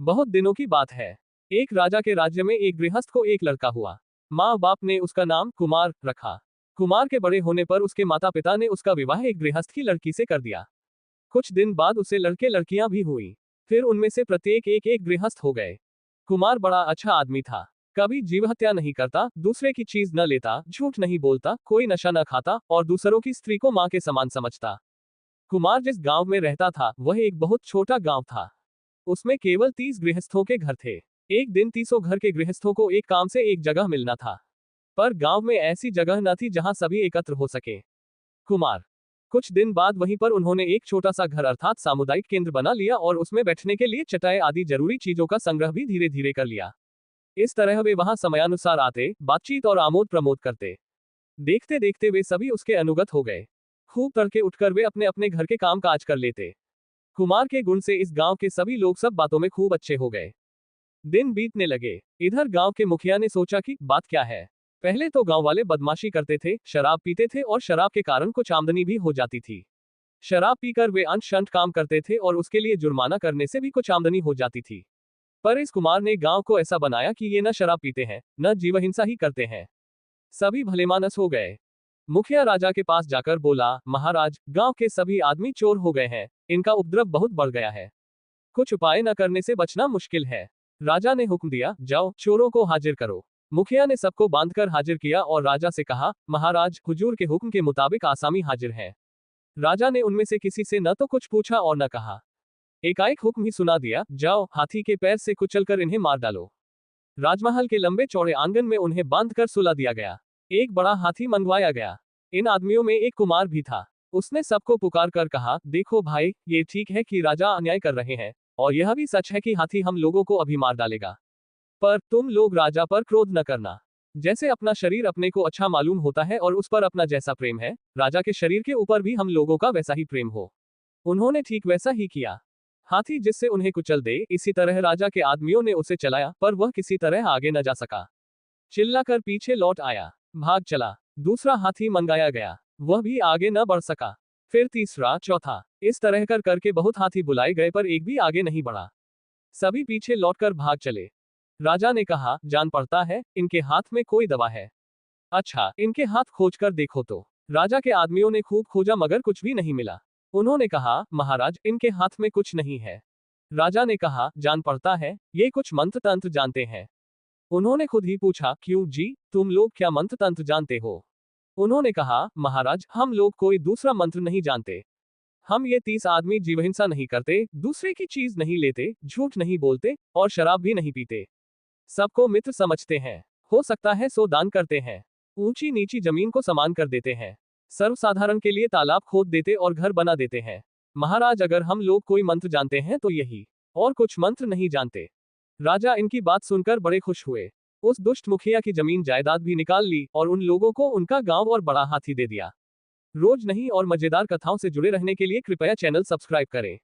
बहुत दिनों की बात है। एक राजा के राज्य में एक गृहस्थ को एक लड़का हुआ। माँ बाप ने उसका नाम कुमार रखा। कुमार के बड़े होने पर उसके माता पिता ने उसका विवाह एक गृहस्थ की लड़की से कर दिया। कुछ दिन बाद उसे लड़के लड़कियां भी हुई। फिर उनमें से प्रत्येक एक एक गृहस्थ हो गए। कुमार बड़ा अच्छा आदमी था। कभी जीव हत्या नहीं करता, दूसरे की चीज न लेता, झूठ नहीं बोलता, कोई नशा न खाता और दूसरों की स्त्री को मां के समान समझता। कुमार जिस गांव में रहता था वह एक बहुत छोटा गांव था। उसमें केवल 30 गृहस्थों के घर थे। एक दिन 30 घर के गृहस्थों को एक काम से एक जगह मिलना था। पर गांव में ऐसी जगह न थी जहां सभी एकत्र हो सके। कुमार कुछ दिन बाद वहीं पर उन्होंने एक छोटा सा घर अर्थात सामुदायिक केंद्र बना लिया और उसमें बैठने के लिए चटाई आदि जरूरी चीजों का संग्रह भी धीरे धीरे कर लिया। इस तरह वे वहां समयानुसार आते, बातचीत और आमोद प्रमोद करते। देखते देखते वे सभी उसके अनुगत हो गए। खूब तड़के उठकर वे अपने अपने घर के काम काज कर लेते। कुमार के गुण से इस गांव के सभी लोग सब बातों में खूब अच्छे हो गए। दिन बीतने लगे। इधर गांव के मुखिया ने सोचा कि बात क्या है। पहले तो गांव वाले बदमाशी करते थे, शराब पीते थे और शराब के कारण कुछ आमदनी भी हो जाती थी। शराब पीकर वे अंश शंठ काम करते थे और उसके लिए जुर्माना करने से भी कुछ आमदनी हो जाती थी। पर इस कुमार ने गांव को ऐसा बनाया कि ये न शराब पीते हैं, न जीवहिंसा ही करते हैं। सभी भलेमानस हो गए। मुखिया राजा के पास जाकर बोला, महाराज, गांव के सभी आदमी चोर हो गए हैं, इनका उपद्रव बहुत बढ़ गया है। कुछ उपाय न करने से बचना मुश्किल है। राजा ने हुक्म दिया, जाओ चोरों को हाजिर करो। मुखिया ने सबको बांधकर हाजिर किया और राजा से कहा, महाराज, हुजूर के हुक्म के मुताबिक आसामी हाजिर हैं। राजा ने उनमें से किसी से न तो कुछ पूछा और न कहा। एकाएक हुक्म ही सुना दिया, जाओ हाथी के पैर से कुचलकर इन्हें मार डालो। राजमहल के लंबे चौड़े आंगन में उन्हें बांधकर सुला दिया गया। एक बड़ा हाथी मंगवाया गया। इन आदमियों में एक कुमार भी था। उसने सबको पुकार कर कहा, देखो भाई, ये ठीक है कि राजा अन्याय कर रहे हैं, और यह भी सच है कि हाथी हम लोगों को अभी मार डालेगा। पर तुम लोग राजा पर क्रोध न करना। जैसे अपना शरीर अपने को अच्छा मालूम होता है और उस पर अपना जैसा प्रेम है, राजा के शरीर के ऊपर भी हम लोगों का वैसा ही प्रेम हो। उन्होंने ठीक वैसा ही किया। हाथी जिससे उन्हें कुचल दे, इसी तरह राजा के आदमियों ने उसे चलाया, पर वह किसी तरह आगे न जा सका। चिल्लाकर पीछे लौट आया, भाग चला। दूसरा हाथी मंगाया गया, वह भी आगे न बढ़ सका। फिर तीसरा, चौथा, इस तरह कर करके बहुत हाथी बुलाए गए पर एक भी आगे नहीं बढ़ा। सभी पीछे लौटकर भाग चले। राजा ने कहा, जान पड़ता है इनके हाथ में कोई दवा है। अच्छा, इनके हाथ खोजकर देखो तो। राजा के आदमियों ने खूब खोजा मगर कुछ भी नहीं मिला। उन्होंने कहा, महाराज, इनके हाथ में कुछ नहीं है। राजा ने कहा, जान पड़ता है ये कुछ मंत्र तंत्र जानते हैं। उन्होंने खुद ही पूछा, क्यों जी, तुम लोग क्या मंत्र तंत्र जानते हो? उन्होंने कहा, महाराज, हम लोग कोई दूसरा मंत्र नहीं जानते। हम ये 30 आदमी जीवहिंसा नहीं करते, दूसरे की चीज नहीं लेते, झूठ नहीं बोलते और शराब भी नहीं पीते। सबको मित्र समझते हैं। हो सकता है सो दान करते हैं। ऊंची नीची जमीन को समान कर देते हैं। सर्वसाधारण के लिए तालाब खोद देते और घर बना देते हैं। महाराज, अगर हम लोग कोई मंत्र जानते हैं तो यही, और कुछ मंत्र नहीं जानते। राजा इनकी बात सुनकर बड़े खुश हुए। उस दुष्ट मुखिया की जमीन जायदाद भी निकाल ली और उन लोगों को उनका गांव और बड़ा हाथी दे दिया। रोज नई और मजेदार कथाओं से जुड़े रहने के लिए कृपया चैनल सब्सक्राइब करें।